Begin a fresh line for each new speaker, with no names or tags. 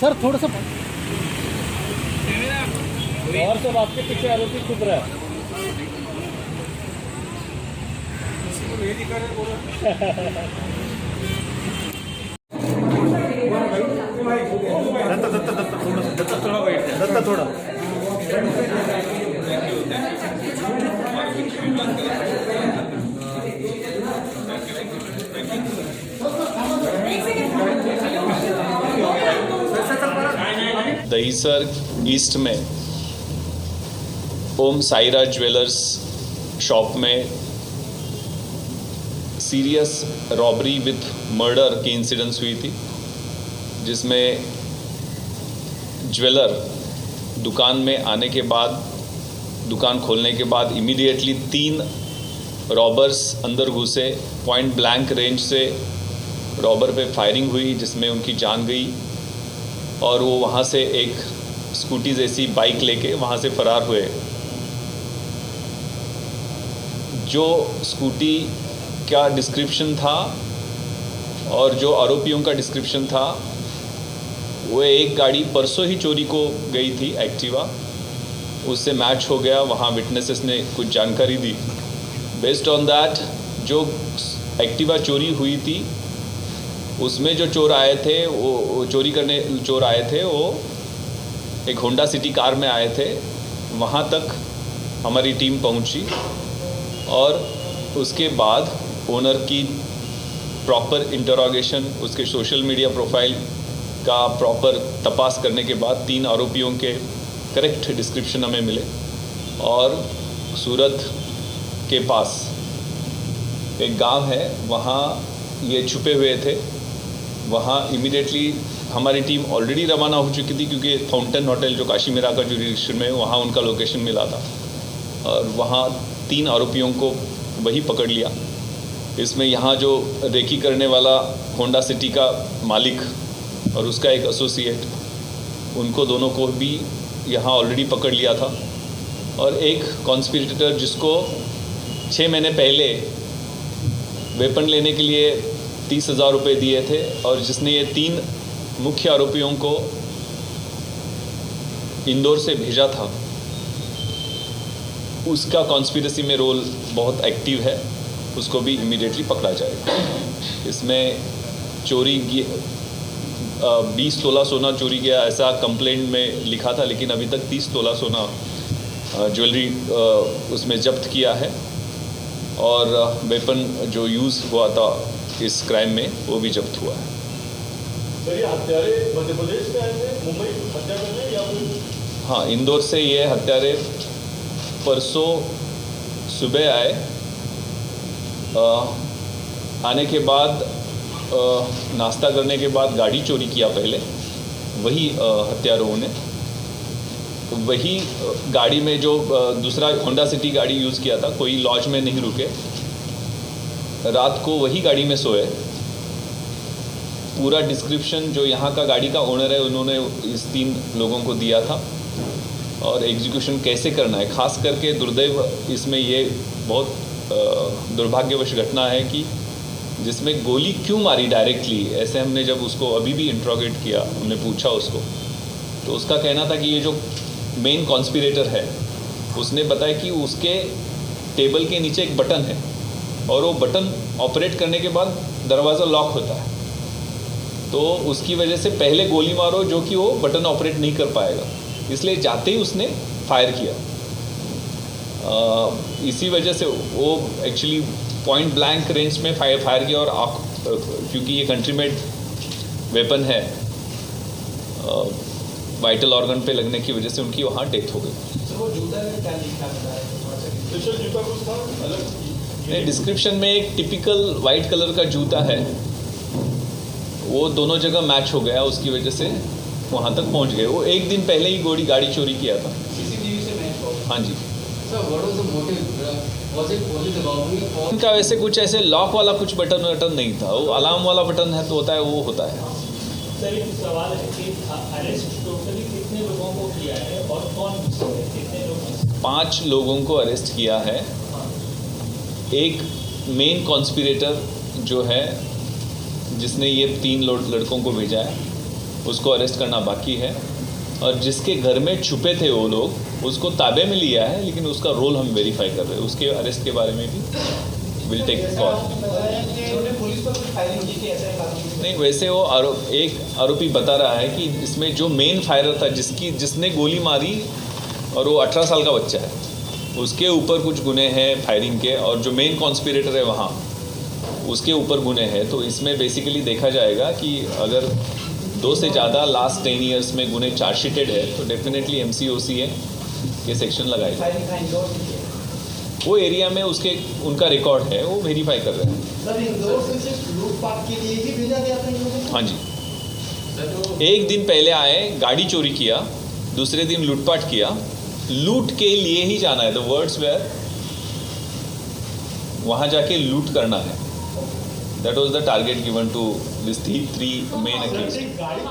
Sir थोड़ा सा और सब आपके पीछे आरोपी छुप रहा है। दत्ता थोड़ा
दहीसर ईस्ट में ओम साईराज ज्वेलर्स शॉप में सीरियस रॉबरी विथ मर्डर की इंसिडेंस हुई थी, जिसमें ज्वेलर दुकान में आने के बाद, दुकान खोलने के बाद इमीडिएटली 3 रॉबर्स अंदर घुसे। पॉइंट ब्लैंक रेंज से रॉबर पे फायरिंग हुई, जिसमें उनकी जान गई और वो वहाँ से एक स्कूटी जैसी बाइक लेके वहाँ से फरार हुए। जो स्कूटी का डिस्क्रिप्शन था और जो आरोपियों का डिस्क्रिप्शन था, वो एक गाड़ी परसों ही चोरी को गई थी, एक्टिवा, उससे मैच हो गया। वहाँ विटनेसेस ने कुछ जानकारी दी। बेस्ड ऑन दैट जो एक्टिवा चोरी हुई थी, उसमें जो चोर आए थे, वो चोरी करने चोर आए थे, वो एक होंडा सिटी कार में आए थे। वहाँ तक हमारी टीम पहुँची और उसके बाद ओनर की प्रॉपर इंटरोगेशन, उसके सोशल मीडिया प्रोफाइल का प्रॉपर तपास करने के बाद 3 आरोपियों के करेक्ट डिस्क्रिप्शन हमें मिले और सूरत के पास एक गांव है, वहाँ ये छुपे हुए थे। वहाँ इमीडिएटली हमारी टीम ऑलरेडी रवाना हो चुकी थी, क्योंकि फाउंटेन होटल जो काशीमीरा का जुरिडिक्शन में, वहाँ उनका लोकेशन मिला था और वहाँ 3 आरोपियों को वही पकड़ लिया। इसमें यहाँ जो रेकी करने वाला होंडा सिटी का मालिक और उसका एक एसोसिएट, उनको दोनों को भी यहाँ ऑलरेडी पकड़ लिया था। और एक कॉन्स्पिरेटर जिसको 6 महीने पहले वेपन लेने के लिए 30,000 रुपये दिए थे और जिसने ये 3 मुख्य आरोपियों को इंदौर से भेजा था, उसका कॉन्स्पिरेसी में रोल बहुत एक्टिव है। उसको भी इमीडिएटली पकड़ा जाएगा। इसमें चोरी 20 तोला सोना चोरी गया, ऐसा कंप्लेंट में लिखा था, लेकिन अभी तक 30 तोला सोना ज्वेलरी उसमें जब्त किया है और वेपन जो यूज़ हुआ था इस क्राइम में, वो भी जब्त हुआ है।
सर ये हत्यारे मध्य प्रदेश से आए थे मुंबई हत्या करने या फिर?
हाँ, इंदौर से ये हत्यारे परसों सुबह आए। आने के बाद नाश्ता करने के बाद गाड़ी चोरी किया पहले वही हत्यारों ने। वही गाड़ी में जो दूसरा होंडा सिटी गाड़ी यूज़ किया था, कोई लॉज में नहीं रुके, रात को वही गाड़ी में सोए। पूरा डिस्क्रिप्शन जो यहाँ का गाड़ी का ओनर है, उन्होंने इस 3 लोगों को दिया था और एग्जीक्यूशन कैसे करना है। खास करके दुर्दैव इसमें ये बहुत दुर्भाग्यवश घटना है कि जिसमें गोली क्यों मारी डायरेक्टली, ऐसे हमने जब उसको अभी भी इंट्रोगेट किया, हमने पूछा उसको, तो उसका कहना था कि ये जो मेन कॉन्स्पिरेटर है, उसने बताया कि उसके टेबल के नीचे एक बटन है और वो बटन ऑपरेट करने के बाद दरवाज़ा लॉक होता है, तो उसकी वजह से पहले गोली मारो जो कि वो बटन ऑपरेट नहीं कर पाएगा, इसलिए जाते ही उसने फायर किया। इसी वजह से वो एक्चुअली पॉइंट ब्लैंक रेंज में फायर किया और क्योंकि ये कंट्री मेड वेपन है, वाइटल ऑर्गन पे लगने की वजह से उनकी वहाँ डेथ हो गई। नहीं, डिस्क्रिप्शन में एक टिपिकल वाइट कलर का जूता है, वो दोनों जगह मैच हो गया, उसकी वजह से वहाँ तक पहुँच गए। वो एक दिन पहले ही गाड़ी चोरी किया था।
सीसीटीवी से मैच हो?
हाँ जी।
Sir, what was the motive? Was it police robbery?
उनका वैसे कुछ ऐसे लॉक वाला कुछ बटन नहीं था, वो अलार्म वाला बटन है तो होता है, वो होता है।
सर एक सवाल है कि अरेस्ट टोटली कितने लोगों को किया है और कौन कितने लोग?
5 लोगों को अरेस्ट किया है। एक मेन कॉन्स्पिरेटर जो है, जिसने ये 3 लड़कों को भेजा है, उसको अरेस्ट करना बाकी है। और जिसके घर में छुपे थे वो लोग उसको ताबे में लिया है, लेकिन उसका रोल हम वेरीफाई कर रहे हैं। उसके अरेस्ट के बारे में भी विल टेक कॉल। नहीं, वैसे वो एक आरोपी बता रहा है कि इसमें जो मेन फायरर था, जिसने गोली मारी, और वो 18 साल का बच्चा है, उसके ऊपर कुछ गुने हैं फायरिंग के, और जो मेन कॉन्स्पिरेटर है वहाँ उसके ऊपर गुने हैं। तो इसमें बेसिकली देखा जाएगा कि अगर 2 से ज़्यादा लास्ट 10 ईयर्स में गुने चार्जशीटेड है तो डेफिनेटली MCOCA के सेक्शन लगाएगा। वो एरिया में उनका रिकॉर्ड है, वो वेरीफाई कर रहे हैं।
सर, इंदौर से सिर्फ लूटपाट के लिए ही भेजा गया था इन लोगों को?
हाँ जी, एक दिन पहले आए, गाड़ी चोरी किया, दूसरे दिन लूटपाट किया। लूट के लिए ही जाना है, द वर्ड्स वेयर वहाँ जाके लूट करना है। That was the target given to this 3 main accused.
गाड़ी